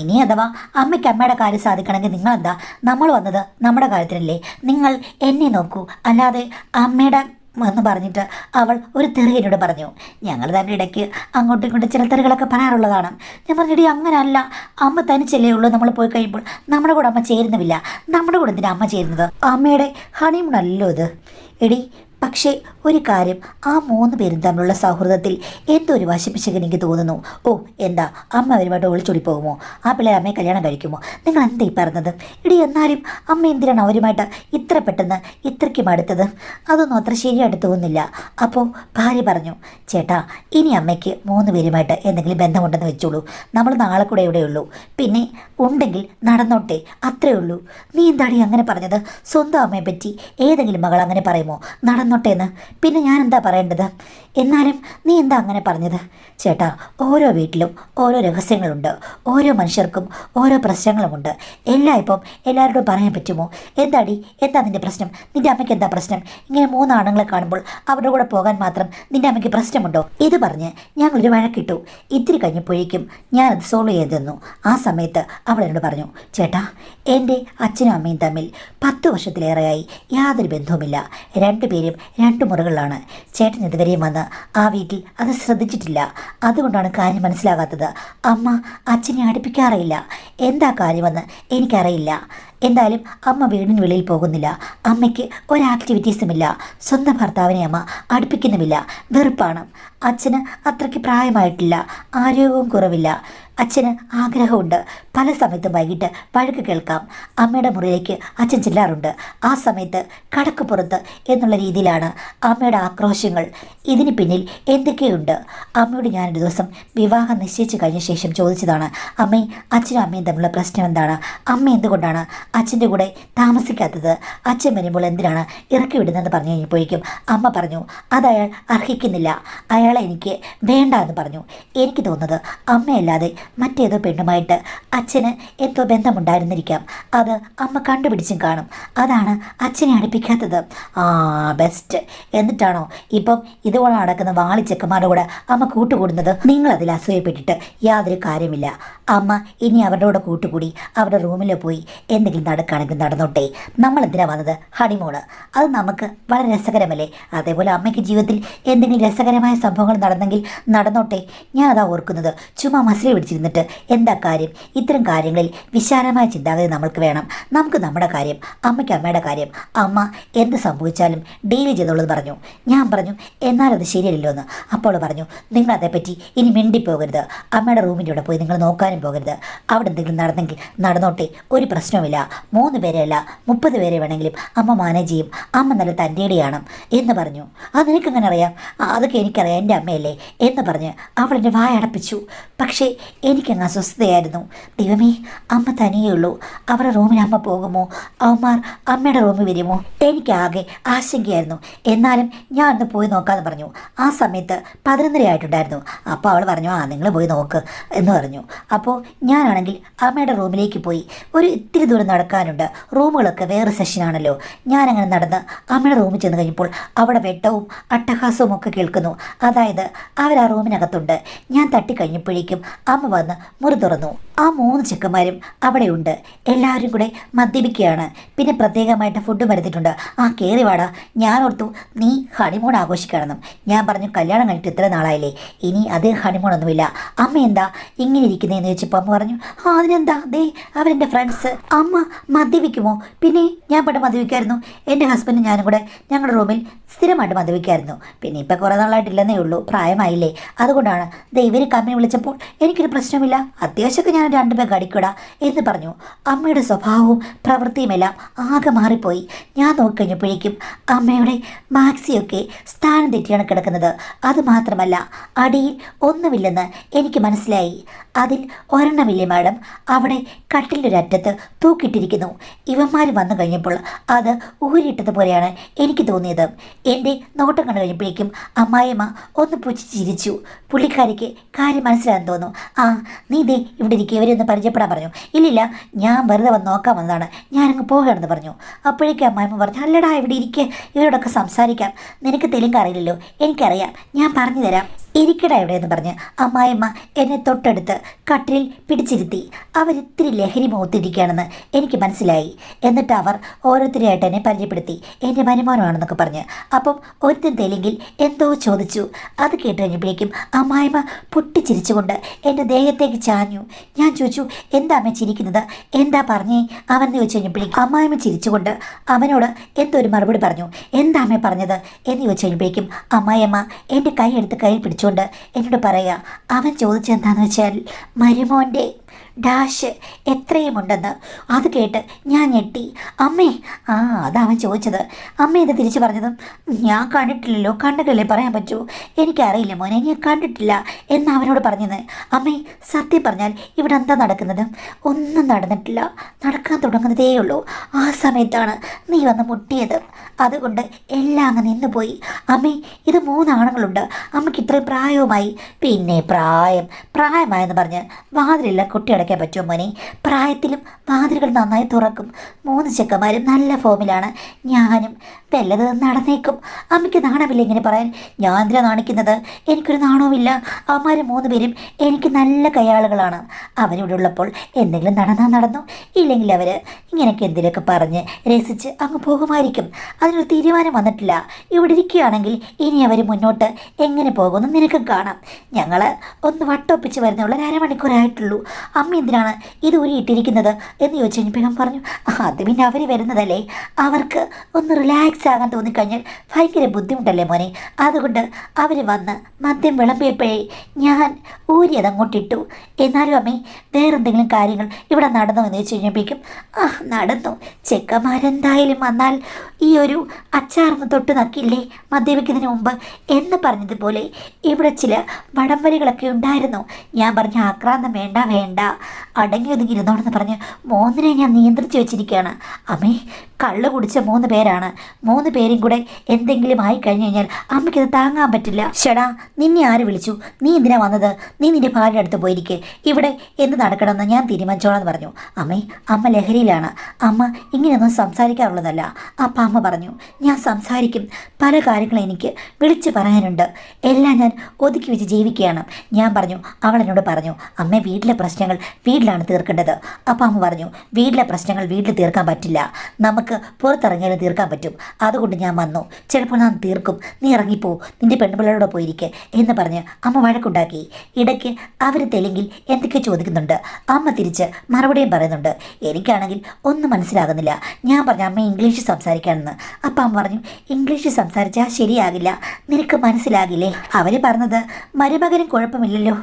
ഇനി അഥവാ അമ്മയ്ക്ക് അമ്മയുടെ കാര്യം സാധിക്കണമെങ്കിൽ നിങ്ങളെന്താ, നമ്മൾ വന്നത് നമ്മുടെ കാര്യത്തിനല്ലേ, നിങ്ങൾ എന്നെ നോക്കൂ, അല്ലാതെ അമ്മയുടെ എന്ന് പറഞ്ഞിട്ട് അവൾ ഒരു തെറി എന്നോട് പറഞ്ഞു. ഞങ്ങൾ തന്നെ ഇടയ്ക്ക് അങ്ങോട്ടും ഇങ്ങോട്ടും ചില തെറികളൊക്കെ പറയാറുള്ളതാണ്. ഞാൻ പറഞ്ഞിട്ട് അങ്ങനെയല്ല, അമ്മ തനിച്ചല്ലേ ഉള്ളൂ, നമ്മൾ പോയി കഴിയുമ്പോൾ നമ്മുടെ കൂടെ അമ്മ ചേരുന്നുമില്ല. നമ്മുടെ കൂടെ എന്തിനാ അമ്മ ചേരുന്നത്? അമ്മയുടെ ഹണിമൂണല്ലോ ഇത്. എടി പക്ഷേ ഒരു കാര്യം, ആ 3 പേരും തമ്മിലുള്ള സൗഹൃദത്തിൽ എന്തോ ഒരു വശിപ്പിച്ചൊക്കെ എനിക്ക് തോന്നുന്നു. എന്താ അമ്മ അവരുമായിട്ട് ഒളിച്ചോടി പോകുമോ? ആ പിള്ളേർ അമ്മയെ കല്യാണം കഴിക്കുമോ? നിങ്ങൾ എന്താ ഈ പറഞ്ഞത്? ഇടി എന്നാലും അമ്മ എന്തിനാണ് അവരുമായിട്ട് ഇത്ര പെട്ടെന്ന് ഇത്രയ്ക്കും അടുത്തത്? അതൊന്നും അത്ര ശരിയായിട്ട് തോന്നുന്നില്ല. അപ്പോൾ ഭാര്യ പറഞ്ഞു, ചേട്ടാ ഇനി അമ്മയ്ക്ക് 3 പേരുമായിട്ട് എന്തെങ്കിലും ബന്ധമുണ്ടെന്ന് വെച്ചോളൂ, നമ്മൾ നാളെ കൂടെ എവിടെയുള്ളൂ, പിന്നെ ഉണ്ടെങ്കിൽ നടന്നോട്ടെ, അത്രേ ഉള്ളൂ. നീ എന്താടി അങ്ങനെ പറഞ്ഞത്? സ്വന്തം അമ്മയെ പറ്റി ഏതെങ്കിലും മകൾ അങ്ങനെ പറയുമോ നടന്നോട്ടേന്ന്? പിന്നെ ഞാൻ എന്താ പറയേണ്ടത്? എന്നാലും നീ എന്താ അങ്ങനെ പറഞ്ഞത്? ചേട്ടാ ഓരോ വീട്ടിലും ഓരോ രഹസ്യങ്ങളുണ്ട്, ഓരോ മനുഷ്യർക്കും ഓരോ പ്രശ്നങ്ങളുമുണ്ട്. ഇപ്പം എല്ലാവരോടും പറയാൻ പറ്റുമോ? എന്താടി, എന്താ നിൻ്റെ പ്രശ്നം? നിൻ്റെ അമ്മയ്ക്ക് എന്താ പ്രശ്നം? ഇങ്ങനെ 3 ആണുങ്ങളെ കാണുമ്പോൾ അവരുടെ കൂടെ പോകാൻ മാത്രം നിൻ്റെ അമ്മയ്ക്ക് പ്രശ്നമുണ്ടോ? ഇത് പറഞ്ഞ് ഞങ്ങളൊരു വഴക്കിട്ടു. ഇത്തിരി കഴിഞ്ഞപ്പോഴേക്കും ഞാനത് സോൾവ് ചെയ്ത് തന്നു. ആ സമയത്ത് അവൾ എന്നോട് പറഞ്ഞു, ചേട്ടാ എൻ്റെ അച്ഛനും അമ്മയും തമ്മിൽ 10 വർഷത്തിലേറെയായി യാതൊരു ബന്ധവുമില്ല. 2 പേരും 2 മുറികളിലാണ്. ചേട്ടൻ ഇതുവരെയും വന്ന് ആ വീട്ടിൽ അത് ശ്രദ്ധിച്ചിട്ടില്ല. അതുകൊണ്ടാണ് കാര്യം മനസ്സിലാകാത്തത്. അമ്മ അച്ഛനെ അടുപ്പിക്കാറില്ല. എന്താ കാര്യമെന്ന് എനിക്കറിയില്ല. എന്തായാലും അമ്മ വീടിന് വെളിയിൽ പോകുന്നില്ല. അമ്മയ്ക്ക് ഒരു ആക്ടിവിറ്റീസുമില്ല. സ്വന്തം ഭർത്താവിനെ അമ്മ അടുപ്പിക്കുന്നുമില്ല. വെറുപ്പാണ്. അച്ഛന് അത്രയ്ക്ക് പ്രായമായിട്ടില്ല, ആരോഗ്യവും കുറവില്ല. അച്ഛന് ആഗ്രഹമുണ്ട്. പല സമയത്തും വൈകിട്ട് വഴക്ക് കേൾക്കാം. അമ്മയുടെ മുറിയിലേക്ക് അച്ഛൻ ചെല്ലാറുണ്ട്. ആ സമയത്ത് കടക്ക് പുറത്ത് എന്നുള്ള രീതിയിലാണ് അമ്മയുടെ ആക്രോശങ്ങൾ. ഇതിന് പിന്നിൽ എന്തൊക്കെയുണ്ട്? അമ്മയോട് ഞാനൊരു ദിവസം വിവാഹം നിശ്ചയിച്ച് കഴിഞ്ഞ ശേഷം ചോദിച്ചതാണ്, അമ്മയും അച്ഛനും അമ്മയും തമ്മിലുള്ള പ്രശ്നം എന്താണ്? അമ്മ എന്തുകൊണ്ടാണ് അച്ഛൻ്റെ കൂടെ താമസിക്കാത്തത്? അച്ഛൻ വരുമ്പോൾ എന്തിനാണ് ഇറക്കി വിടുന്നതെന്ന് പറഞ്ഞു കഴിഞ്ഞപ്പോഴേക്കും അമ്മ പറഞ്ഞു, അത് അയാൾ അർഹിക്കുന്നില്ല, അയാളെ എനിക്ക് വേണ്ട എന്ന് പറഞ്ഞു. എനിക്ക് തോന്നുന്നത് അമ്മയല്ലാതെ മറ്റേതോ പെണ്ണുമായിട്ട് അച്ഛന് എന്തോ ബന്ധമുണ്ടായിരുന്നിരിക്കാം. അത് അമ്മ കണ്ടുപിടിച്ചും കാണും. അതാണ് അച്ഛനെ അടുപ്പിക്കാത്തത്. ആ ബെസ്റ്റ്. എന്നിട്ടാണോ ഇപ്പം ഇതുപോലെ നടക്കുന്ന വാളിച്ചക്കന്മാരുടെ കൂടെ അമ്മ കൂട്ടുകൂടുന്നത്? നിങ്ങളതിൽ അസൂയപ്പെട്ടിട്ട് യാതൊരു കാര്യമില്ല. അമ്മ ഇനി അവരുടെ കൂടെ കൂട്ടുകൂടി അവരുടെ റൂമിൽ പോയി എന്തെങ്കിലും നടക്കുകയാണെങ്കിൽ നടന്നോട്ടെ. നമ്മൾ എന്തിനാ വന്നത്? ഹണിമൂണ്. അത് നമുക്ക് വളരെ രസകരമല്ലേ? അതേപോലെ അമ്മയ്ക്ക് ജീവിതത്തിൽ എന്തെങ്കിലും രസകരമായ സംഭവങ്ങൾ നടന്നെങ്കിൽ നടന്നോട്ടെ. ഞാൻ അതാ ഓർക്കുന്നത്. ചുമ്മാ മസിൽ പിടിച്ചിരുന്നിട്ട് എന്താ കാര്യം? ഇത്തരം കാര്യങ്ങളിൽ വിശാലമായ ചിന്താഗതി നമ്മൾക്ക് വേണം. നമുക്ക് നമ്മുടെ കാര്യം, അമ്മയ്ക്ക് അമ്മയുടെ കാര്യം. അമ്മ എന്ത് സംഭവിച്ചാലും ഡീൽ ചെയ്തോളെന്ന് പറഞ്ഞു. ഞാൻ പറഞ്ഞു, എന്നാലത് ശരിയല്ലല്ലോ എന്ന്. അപ്പോൾ പറഞ്ഞു, നിങ്ങൾ അതേപ്പറ്റി ഇനി മിണ്ടിപ്പോകരുത്. അമ്മയുടെ റൂമിൻ്റെ കൂടെ പോയി നിങ്ങൾ നോക്കാനും പോകരുത്. അവിടെ എന്തെങ്കിലും നടന്നെങ്കിൽ നടന്നോട്ടെ, ഒരു പ്രശ്നവുമില്ല. 3 പേരെയല്ല 30 പേരെ വേണമെങ്കിലും അമ്മ മാനേജ് ചെയ്യും. അമ്മ നല്ല തൻ്റെടിയാണ് എന്ന് പറഞ്ഞു. അത് നിനക്കെങ്ങനെ അറിയാം? അതൊക്കെ എനിക്കറിയാം, എൻ്റെ അമ്മയല്ലേ എന്ന് പറഞ്ഞ് അവളെൻ്റെ വായടപ്പിച്ചു. പക്ഷേ എനിക്കങ്ങ് അസ്വസ്ഥതയായിരുന്നു. ദൈവമേ, അമ്മ തനിയേ അവരുടെ റൂമിൽ അമ്മ പോകുമോ? അവന്മാർ അമ്മയുടെ റൂമിൽ വരുമോ? എനിക്കാകെ ആശങ്കയായിരുന്നു. എന്നാലും ഞാൻ ഒന്ന് പോയി നോക്കാമെന്ന് പറഞ്ഞു. ആ സമയത്ത് 11:30 ആയിട്ടുണ്ടായിരുന്നു. അപ്പോൾ അവൾ പറഞ്ഞു, നിങ്ങൾ പോയി നോക്ക് എന്ന് പറഞ്ഞു. അപ്പോൾ ഞാനാണെങ്കിൽ അമ്മയുടെ റൂമിലേക്ക് പോയി. ഒരു ഇത്തിരി ദൂരം നടക്കാനുണ്ട്. റൂമുകളൊക്കെ വേറെ സെഷനാണല്ലോ. ഞാനങ്ങനെ നടന്ന് അമ്മയുടെ റൂമിൽ ചെന്ന് കഴിഞ്ഞപ്പോൾ അവിടെ വെട്ടവും അട്ടഹാസവും ഒക്കെ കേൾക്കുന്നു. അതായത് അവർ ആ റൂമിനകത്തുണ്ട്. ഞാൻ തട്ടിക്കഴിഞ്ഞപ്പോഴേക്കും അമ്മ വന്ന് മുറി തുറന്നു. ആ 3 ചെക്കന്മാരും അവിടെയുണ്ട്. എല്ലാവരും കൂടെ മദ്യപിക്കുകയാണ്. പിന്നെ പ്രത്യേകമായിട്ട് ഫുഡ് വരുത്തിയിട്ടുണ്ട്. ആ കയറി വാടാ. ഞാൻ ഓർത്തു നീ ഹണിമൂൺ ആഘോഷിക്കണമെന്നും. ഞാൻ പറഞ്ഞു, കല്യാണം കഴിഞ്ഞിട്ട് ഇത്ര നാളായില്ലേ, ഇനി അത് ഹണിമൂണൊന്നുമില്ല. അമ്മ എന്താ ഇങ്ങനെ ഇരിക്കുന്നതെന്ന് ചോദിച്ചപ്പോൾ അമ്മ പറഞ്ഞു, അതിനെന്താ, ദേ അവരെൻ്റെ ഫ്രണ്ട്സ്. അമ്മ മദ്യപിക്കുമോ? പിന്നെ ഞാൻ പണ്ട് മദ്യപിക്കായിരുന്നു. എൻ്റെ ഹസ്ബൻഡും ഞാനും കൂടെ ഞങ്ങളുടെ റൂമിൽ സ്ഥിരമായിട്ട് മദ്യപിക്കായിരുന്നു. പിന്നെ ഇപ്പം കുറേ നാളായിട്ടില്ലെന്നേ ഉള്ളൂ, പ്രായമായില്ലേ, അതുകൊണ്ടാണ്. ദേ ഇവർ കമ്പനി വിളിച്ചപ്പോൾ എനിക്കൊരു പ്രശ്നമില്ല, അത്യാവശ്യമൊക്കെ ഞാൻ 2 പേർ കടിക്കൂടാ എന്ന് പറഞ്ഞു. അമ്മയുടെ സ്വഭാവവും പ്രവൃത്തിയുമെല്ലാം ആകെ മാറിപ്പോയി. ഞാൻ നോക്കിക്കഴിഞ്ഞപ്പോഴേക്കും അമ്മയുടെ മാക്സിയൊക്കെ സ്ഥാനം തെറ്റിയാണ് കിടക്കുന്നത്. അതുമാത്രമല്ല, അടിയിൽ ഒന്നുമില്ലെന്ന് എനിക്ക് മനസ്സിലായി. അതിൽ ഒരെണ്ണമില്ലേ മാഡം, അവിടെ കട്ടിലൊരറ്റത്ത് തൂക്കിയിട്ടിരിക്കുന്നു. ഇവന്മാർ വന്നു കഴിഞ്ഞപ്പോൾ അത് ഊരിയിട്ടതുപോലെയാണ് എനിക്ക് തോന്നിയത്. എൻ്റെ നോട്ടം കണ്ടു കഴിഞ്ഞപ്പോഴേക്കും അമ്മായിയമ്മ ഒന്ന് പുച്ഛിച്ചിരിച്ചു. പുള്ളിക്കാരിക്ക് കാര്യം മനസ്സിലായെന്ന് തോന്നുന്നു. ആ നീ ദേ ഇവിടെ ഇരിക്കുക, ഇവരൊന്ന് പരിചയപ്പെടാൻ പറഞ്ഞു. ഇല്ലില്ല, ഞാൻ വെറുതെ വന്ന് നോക്കാൻ വന്നതാണ്, ഞാനങ്ങ് പോകുകയാണെന്ന് പറഞ്ഞു. അപ്പോഴേക്കും അമ്മായിമ്മ പറഞ്ഞു, അല്ലടാ ഇവിടെ ഇരിക്കുക, ഇവരോടൊക്കെ സംസാരിക്കാം. നിനക്ക് തെലുങ്ക് അറിയില്ലല്ലോ, എനിക്കറിയാം, ഞാൻ പറഞ്ഞു തരാം. ഇരിക്കട എവിടെയെന്ന് പറഞ്ഞ് അമ്മായിമ്മ എന്നെ തൊട്ടടുത്ത് കട്ടിലിൽ പിടിച്ചിരുത്തി. അവരിത്തിരി ലഹരി മുഖത്തിരിക്കുകയാണെന്ന് എനിക്ക് മനസ്സിലായി. എന്നിട്ട് അവർ ഓരോരുത്തരെയായിട്ട് എന്നെ പരിചയപ്പെടുത്തി. എൻ്റെ മരുമോനാണെന്നൊക്കെ പറഞ്ഞ്. അപ്പം ഒരുത്തൻ തെലുങ്കിൽ എന്തോ ചോദിച്ചു. അത് കേട്ട് കഴിഞ്ഞപ്പോഴേക്കും അമ്മായിമ്മ പൊട്ടിച്ചിരിച്ചുകൊണ്ട് എൻ്റെ ദേഹത്തേക്ക് ചാഞ്ഞു. ഞാൻ ചോദിച്ചു, എന്താ അമ്മ ചിരിക്കുന്നത്, എന്താ പറഞ്ഞേ അവൻ ചോദിച്ചു കഴിഞ്ഞപ്പോഴേക്കും അമ്മായിമ്മ ചിരിച്ചുകൊണ്ട് അവനോട് എന്തോ ഒരു മറുപടി പറഞ്ഞു. എന്താ അമ്മ പറഞ്ഞത് എന്ന് ചോദിച്ചു കഴിഞ്ഞപ്പോഴേക്കും അമ്മായിയമ്മ എൻ്റെ കൈ എടുത്ത് കയ്യിൽ പിടിച്ചുകൊണ്ട് എന്നോട് പറയാ, അവൻ ചോദിച്ചെന്താണെന്ന് വെച്ചാൽ മരുമോൻ്റെ ഡാഷ് എത്രയുമുണ്ടെന്ന്. അത് കേട്ട് ഞാൻ ഞെട്ടി. അമ്മേ, അതവൻ ചോദിച്ചത്. അമ്മ ഇത് തിരിച്ചു പറഞ്ഞതും, ഞാൻ കണ്ടിട്ടില്ലല്ലോ, കണ്ടിട്ടല്ലേ പറയാൻ പറ്റൂ, എനിക്കറിയില്ല മോനെ, ഞാൻ കണ്ടിട്ടില്ല എന്ന് അവനോട് പറഞ്ഞത്. അമ്മേ, സത്യം പറഞ്ഞാൽ ഇവിടെ എന്താ നടക്കുന്നത്? ഒന്നും നടന്നിട്ടില്ല, നടക്കാൻ തുടങ്ങുന്നതേ ഉള്ളൂ. ആ സമയത്താണ് നീ വന്ന് മുട്ടിയത്. അതുകൊണ്ട് എല്ലാം അങ്ങ് നിന്നുപോയി. അമ്മേ, ഇത് 3 ആണുങ്ങളുണ്ട്. അമ്മയ്ക്ക് ഇത്രയും പ്രായവുമായി. പിന്നെ പ്രായമായെന്ന് പറഞ്ഞ് വാതിലെല്ലാം കൊട്ടിയടയ്ക്കാൻ പറ്റുമോ മോനെ? പ്രായത്തിലും വാതിലുകൾ നന്നായി തുറക്കും. 3 ചെക്കന്മാരും നല്ല ഫോമിലാണ്. ഞാനും വല്ലത് നടന്നേക്കും. അമ്മയ്ക്ക് നാണമില്ല ഇങ്ങനെ പറയാൻ? ഞാൻ എന്തിനാ നാണിക്കുന്നത്? എനിക്കൊരു നാണവുമില്ല. അമ്മമാർ 3 പേരും എനിക്ക് നല്ല കയ്യാളുകളാണ്. അവരിവിടെ ഉള്ളപ്പോൾ എന്തെങ്കിലും നടന്നാൽ നടന്നു, ഇല്ലെങ്കിൽ അവർ ഇങ്ങനെയൊക്കെ എന്തെങ്കിലുമൊക്കെ പറഞ്ഞ് രസിച്ച് അങ്ങ് പോകുമായിരിക്കും. അതിനൊരു തീരുമാനം വന്നിട്ടില്ല. ഇവിടെ ഇരിക്കുകയാണെങ്കിൽ ഇനി അവർ മുന്നോട്ട് എങ്ങനെ പോകുമെന്ന് നിനക്കും കാണാം. ഞങ്ങൾ ഒന്ന് വട്ടൊപ്പിച്ച് വരുന്നുള്ള 1/2 മണിക്കൂറായിട്ടുള്ളൂ. അമ്മ എന്തിനാണ് ഇത് ഊരിയിട്ടിരിക്കുന്നത് എന്ന് ചോദിച്ചു കഴിഞ്ഞപ്പോൾ ഞാൻ പറഞ്ഞു, അത് പിന്നെ അവർ വരുന്നതല്ലേ, അവർക്ക് ഒന്ന് റിലാക്സ് ആകാൻ തോന്നിക്കഴിഞ്ഞാൽ ഭയങ്കര ബുദ്ധിമുട്ടല്ലേ മോനെ. അതുകൊണ്ട് അവർ വന്ന് മദ്യം വിളമ്പിയപ്പോഴേ ഞാൻ ഊരിയതങ്ങോട്ടിട്ടു. എന്നാലും അമ്മേ, വേറെന്തെങ്കിലും കാര്യങ്ങൾ ഇവിടെ നടന്നു എന്ന് ചോദിച്ചു കഴിഞ്ഞപ്പോഴേക്കും നടന്നു. ചെക്കന്മാരെന്തായാലും വന്നാൽ ഈ ഒരു അച്ചാർന്ന് തൊട്ട് നക്കില്ലേ മദ്യപിക്കുന്നതിന് മുമ്പ് എന്ന് പറഞ്ഞതുപോലെ ഇവിടെ ചില വടംവലികളൊക്കെ ഉണ്ടായിരുന്നു. ഞാൻ പറഞ്ഞ ആക്രാന്തം വേണ്ട, അടങ്ങി ഒതുങ്ങി ഇരുന്നോടെന്ന് പറഞ്ഞ് മൂന്നിനെ ഞാൻ നിയന്ത്രിച്ച് വെച്ചിരിക്കുകയാണ്. അമ്മേ, കള്ള് കുടിച്ച 3 പേരാണ്. 3 പേരും കൂടെ എന്തെങ്കിലും ആയി കഴിഞ്ഞു കഴിഞ്ഞാൽ അമ്മയ്ക്കത് താങ്ങാൻ പറ്റില്ല. ഷടാ, നിന്നെ ആര് വിളിച്ചു? നീ എന്തിനാ വന്നത്? നീ നിന്റെ ഭാര്യയുടെ അടുത്ത് പോയിരിക്കെ. ഇവിടെ എന്ത് നടക്കണമെന്ന് ഞാൻ തീരുമാനിച്ചോളാം എന്ന് പറഞ്ഞു. അമ്മേ, അമ്മ ലഹരിയിലാണ്. അമ്മ ഇങ്ങനെയൊന്നും സംസാരിക്കാറുള്ളതല്ല. അപ്പം അമ്മ പറഞ്ഞു, ഞാൻ സംസാരിക്കും. പല കാര്യങ്ങളും എനിക്ക് വിളിച്ചു പറയാനുണ്ട്. എല്ലാം ഞാൻ ഒതുക്കി വെച്ച് ജീവിക്കുകയാണ്. ഞാൻ പറഞ്ഞു, അവൾ എന്നോട് പറഞ്ഞു, അമ്മ വീട്ടിലെ പ്രശ്നങ്ങൾ വീട്ടിലാണ് തീർക്കേണ്ടത്. അപ്പം അമ്മ പറഞ്ഞു, വീട്ടിലെ പ്രശ്നങ്ങൾ വീട്ടിൽ തീർക്കാൻ പറ്റില്ല. നമുക്ക് പുറത്തിറങ്ങിയാലും തീർക്കാൻ പറ്റും. അതുകൊണ്ട് ഞാൻ വന്നു. ചിലപ്പോൾ ഞാൻ തീർക്കും. നീ ഇറങ്ങിപ്പോ, നിന്റെ പെൺപിള്ളേരോട് പോയിരിക്കെ എന്ന് പറഞ്ഞ് അമ്മ വഴക്കുണ്ടാക്കി. ഇടയ്ക്ക് അവർ തെലുങ്കിൽ എന്തൊക്കെ ചോദിക്കുന്നുണ്ട്. അമ്മ തിരിച്ച് മറുപടിയും പറയുന്നുണ്ട്. എനിക്കാണെങ്കിൽ ഒന്നും മനസ്സിലാകുന്നില്ല. ഞാൻ പറഞ്ഞു, അമ്മ ഇംഗ്ലീഷ് സംസാരിക്കാനെന്ന്. അപ്പം അമ്മ പറഞ്ഞു, ഇംഗ്ലീഷ് സംസാരിച്ചാൽ ശരിയാകില്ല, നിനക്ക് മനസ്സിലാകില്ലേ? അവർ പറഞ്ഞത് മരുമകനും കുഴപ്പമില്ലല്ലോ,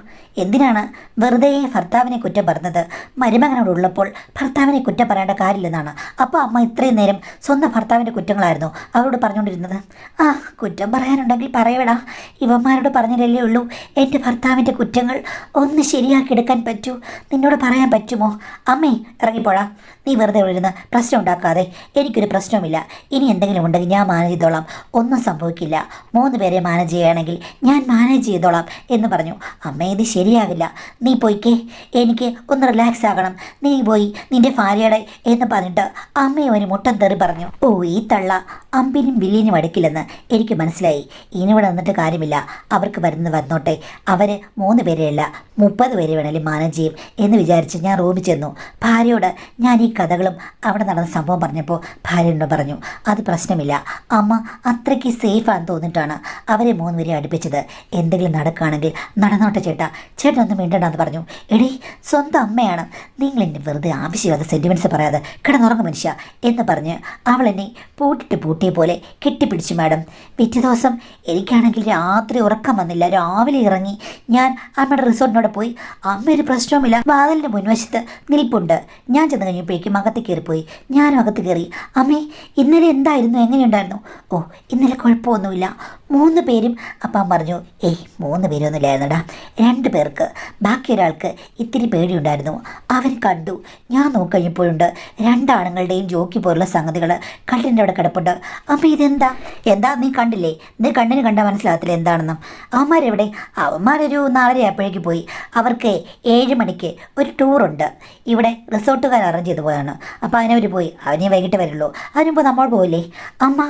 എന്തിനാണ് വെറുതെ ഭർത്താവിനെ കുറ്റം പറഞ്ഞത്? മരുമകനോടുള്ളപ്പോൾ ഭർത്താവിനെ കുറ്റം പറയേണ്ട കാര്യമില്ലെന്നാണ്. അപ്പോൾ അമ്മ ഇത്രയും നേരം സ്വന്തം ഭർത്താവിൻ്റെ കുറ്റങ്ങളായിരുന്നു അവരോട് പറഞ്ഞുകൊണ്ടിരുന്നത്. ആ, കുറ്റം പറയാനുണ്ടെങ്കിൽ പറയടാ. ഇവന്മാരോട് പറഞ്ഞില്ലല്ലേ ഉള്ളൂ എൻ്റെ ഭർത്താവിൻ്റെ കുറ്റങ്ങൾ ഒന്ന് ശരിയാക്കിയെടുക്കാൻ പറ്റൂ. നിന്നോട് പറയാൻ പറ്റുമോ? അമ്മേ, ഇറങ്ങിപ്പോടാ. നീ വെറുതെ ഇരുന്ന് പ്രശ്നം ഉണ്ടാക്കാതെ. എനിക്കൊരു പ്രശ്നവുമില്ല. ഇനി എന്തെങ്കിലും ഉണ്ടെങ്കിൽ ഞാൻ മാനേജ് ചെയ്തോളാം. ഒന്നും സംഭവിക്കില്ല. 3 പേരെ മാനേജ് ചെയ്യുകയാണെങ്കിൽ ഞാൻ മാനേജ് ചെയ്തോളാം എന്ന് പറഞ്ഞു. അമ്മേ, ഇത് ശരിയാകില്ല. നീ പോയിക്കേ, എനിക്ക് ഒന്ന് റിലാക്സ് ആകണം. നീ പോയി നിൻ്റെ ഭാര്യയുടെ എന്ന് പറഞ്ഞിട്ട് അമ്മയെ ഒരു മുട്ടൻ തെറി പറഞ്ഞു. ഓ, ഈ തള്ള അമ്പിനും വില്ലിനും അടുക്കില്ലെന്ന് എനിക്ക് മനസ്സിലായി. ഇനിവിടെ നിന്നിട്ട് കാര്യമില്ല. അവർക്ക് വരുന്നത് വന്നോട്ടെ. അവർ 3 പേരെയല്ല 30 പേരെ വേണേലും മാനേജ് ചെയ്യും എന്ന് വിചാരിച്ച് ഞാൻ റൂമിൽ ചെന്നു. ഭാര്യയോട് ഞാൻ ഈ കഥകളും അവിടെ നടന്ന സംഭവം പറഞ്ഞപ്പോൾ ഭാര്യയോട് പറഞ്ഞു, അത് പ്രശ്നമില്ല, അമ്മ അത്രയ്ക്ക് സേഫാന്ന് തോന്നിയിട്ടാണ് അവരെ 3 പേരെ അടുപ്പിച്ചത്. എന്തെങ്കിലും നടക്കുകയാണെങ്കിൽ നടന്നോട്ടെ ചേട്ടാ, ചേട്ടനൊന്നും മിണ്ടണ്ടെന്ന് പറഞ്ഞു. എടീ, സ്വന്തം അമ്മയാണ്. നിങ്ങൾ എന്നെ വെറുതെ ആവശ്യമില്ലാത്ത സെൻറ്റിമെൻറ്റ്സ് പറയാതെ കിടന്നുറങ്ങും മനുഷ്യ എന്ന് പറഞ്ഞ് അവൾ എന്നെ പൂട്ടിയ പോലെ കെട്ടിപ്പിടിച്ചു. മാഡം, പിറ്റേ ദിവസം എനിക്കാണെങ്കിൽ രാത്രി ഉറക്കം വന്നില്ല. രാവിലെ ഇറങ്ങി ഞാൻ അമ്മയുടെ റിസോർട്ടിനോട് പോയി. അമ്മ ഒരു പ്രശ്നവുമില്ല, വാതിലിൻ്റെ മുൻവശത്ത് നിൽപ്പുണ്ട്. ഞാൻ ചെന്ന് കഴിഞ്ഞപ്പോഴേക്കും അകത്ത് കയറിപ്പോയി. ഞാനും അകത്ത് കയറി. അമ്മേ, ഇന്നലെ എന്തായിരുന്നു, എങ്ങനെയുണ്ടായിരുന്നു? ഓ, ഇന്നലെ കുഴപ്പമൊന്നുമില്ല. 3 പേരും. അപ്പം പറഞ്ഞു, ഏയ് 3 പേരൊന്നുമില്ലായിരുന്നടാ, 2 പേർക്ക്. ബാക്കി ഒരാൾക്ക് ഇത്തിരി പേടിയുണ്ടായിരുന്നു. അവൻ കണ്ടു. ഞാൻ നോക്കിക്കഴിഞ്ഞപ്പോഴുണ്ട് 2 ആണുങ്ങളുടെയും ജോക്കി പോലുള്ള സംഗതികൾ കട്ടിലിൻ്റെ അവിടെ കിടപ്പുണ്ട്. അപ്പം ഇതെന്താ? എന്താ നീ കണ്ടില്ലേ? നീ കണ്ണിന് കണ്ടാൽ മനസ്സിലാകത്തില്ല എന്താണെന്നും. അവന്മാരെവിടെ? അവന്മാരൊരു 4:30 ആയപ്പോഴേക്ക് പോയി. അവർക്ക് 7 മണിക്ക് ഒരു ടൂറുണ്ട്. ഇവിടെ റിസോർട്ടുകാർ അറേഞ്ച് ചെയ്ത് പോയാണ്. അപ്പോൾ അതിനവർ പോയി. അവനെ വൈകിട്ട് വരുള്ളൂ. അതിനുമ്പോൾ നമ്മൾ പോയില്ലേ? അമ്മ,